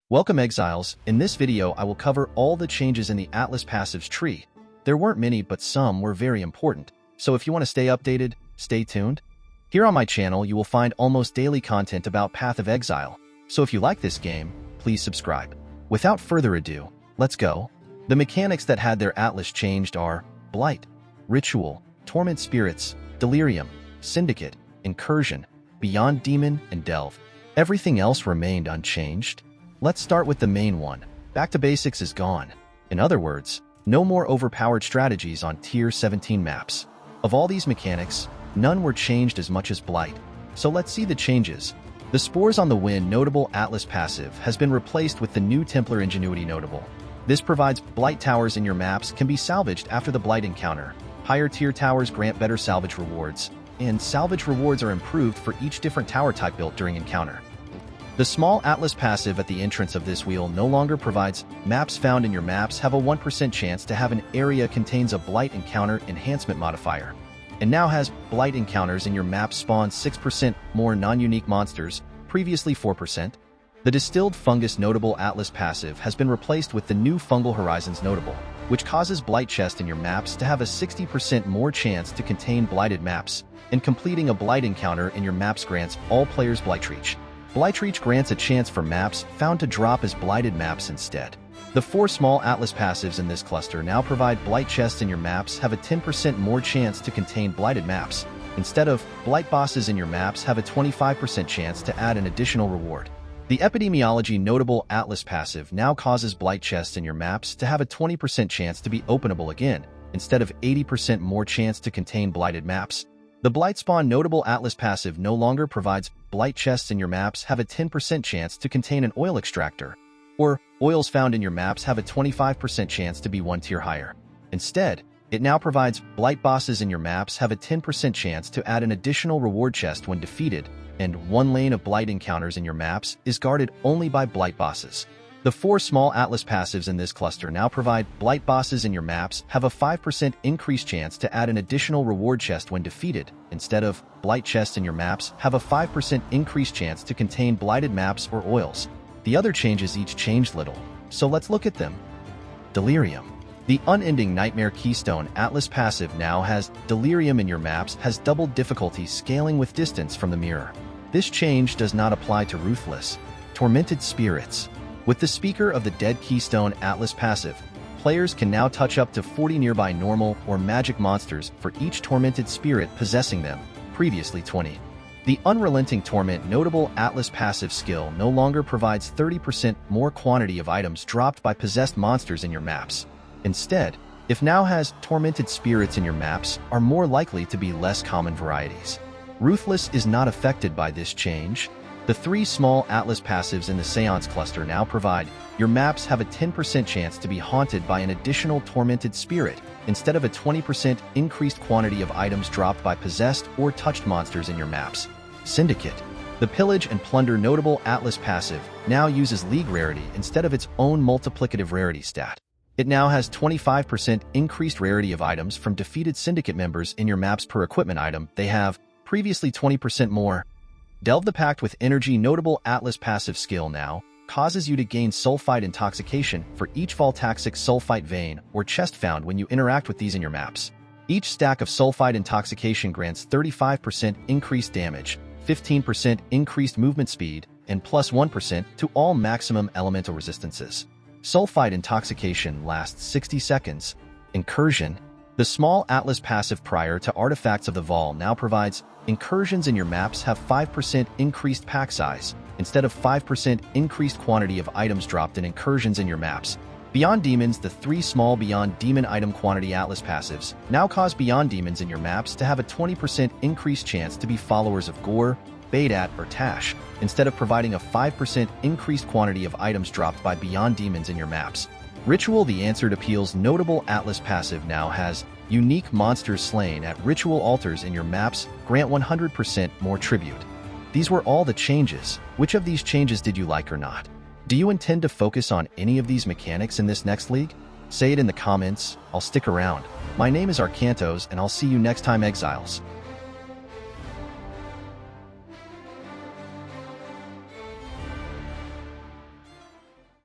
Welcome Exiles. In this video I will cover all the changes in the Atlas passives tree. There weren't many, but some were very important. So if you want to stay updated, stay tuned. Here on my channel you will find almost daily content about Path of Exile. So if you like this game, please subscribe. Without further ado, let's go. The mechanics that had their Atlas changed are Blight, Ritual, Torment Spirits, Delirium, Syndicate, Incursion, Beyond Demon, and Delve. Everything else remained unchanged. Let's start with the main one. Back to basics is gone. In other words, no more overpowered strategies on Tier 17 maps. Of all these mechanics, none were changed as much as Blight. So let's see the changes. The Spores on the Wind notable Atlas passive has been replaced with the new Templar Ingenuity notable. This provides Blight towers in your maps can be salvaged after the Blight encounter. Higher tier towers grant better salvage rewards, and salvage rewards are improved for each different tower type built during encounter. The small Atlas passive at the entrance of this wheel no longer provides maps found in your maps have a 1% chance to have an area contains a Blight encounter enhancement modifier, and now has Blight encounters in your map spawn 6% more non-unique monsters, previously 4%. The Distilled Fungus notable Atlas passive has been replaced with the new Fungal Horizons notable, which causes Blight chest in your maps to have a 60% more chance to contain blighted maps, and completing a Blight encounter in your maps grants all players Blight Reach. Blight Reach grants a chance for maps found to drop as blighted maps instead. The 4 small Atlas passives in this cluster now provide Blight chests in your maps have a 10% more chance to contain blighted maps, instead of Blight bosses in your maps have a 25% chance to add an additional reward. The Epidemiology notable Atlas passive now causes Blight chests in your maps to have a 20% chance to be openable again, instead of 80% more chance to contain blighted maps. The Blight Spawn notable Atlas passive no longer provides Blight chests in your maps have a 10% chance to contain an oil extractor, or oils found in your maps have a 25% chance to be 1 tier higher. Instead, it now provides Blight bosses in your maps have a 10% chance to add an additional reward chest when defeated, and 1 lane of Blight encounters in your maps is guarded only by Blight bosses. The 4 small Atlas passives in this cluster now provide Blight bosses in your maps have a 5% increased chance to add an additional reward chest when defeated, instead of Blight chests in your maps have a 5% increased chance to contain blighted maps or oils. The other changes each changed little, so let's look at them. Delirium. The Unending Nightmare Keystone Atlas passive now has Delirium in your maps has doubled difficulty scaling with distance from the mirror. This change does not apply to Ruthless. Tormented Spirits. With the Speaker of the Dead Keystone Atlas passive, players can now touch up to 40 nearby normal or magic monsters for each tormented spirit possessing them, previously 20. The Unrelenting Torment notable Atlas passive skill no longer provides 30% more quantity of items dropped by possessed monsters in your maps. Instead, it now has tormented spirits in your maps are more likely to be less common varieties. Ruthless is not affected by this change. The 3 small Atlas passives in the Seance cluster now provide your maps have a 10% chance to be haunted by an additional tormented spirit, instead of a 20% increased quantity of items dropped by possessed or touched monsters in your maps. Syndicate. The Pillage and Plunder notable Atlas passive now uses League rarity instead of its own multiplicative rarity stat. It now has 25% increased rarity of items from defeated Syndicate members in your maps per equipment item. They have previously 20% more. Delve the Pact with Energy notable Atlas passive skill now causes you to gain Sulfite Intoxication for each Voltaxic Sulfite vein or chest found when you interact with these in your maps. Each stack of Sulfite Intoxication grants 35% increased damage, 15% increased movement speed, and plus 1% to all maximum elemental resistances. Sulfite Intoxication lasts 60 seconds. Incursion. The small Atlas passive prior to Artifacts of the Vaal now provides incursions in your maps have 5% increased pack size, instead of 5% increased quantity of items dropped in incursions in your maps. Beyond Demons. The 3 small Beyond Demon item quantity Atlas passives now cause Beyond Demons in your maps to have a 20% increased chance to be followers of Gore, Baidat, or Tash, instead of providing a 5% increased quantity of items dropped by Beyond Demons in your maps. Ritual. The Answered Appeals notable Atlas passive now has unique monsters slain at ritual altars in your maps grant 100% more tribute. These were all the changes. Which of these changes did you like or not? Do you intend to focus on any of these mechanics in this next league? Say it in the comments. I'll stick around. My name is Arkantos and I'll see you next time, Exiles.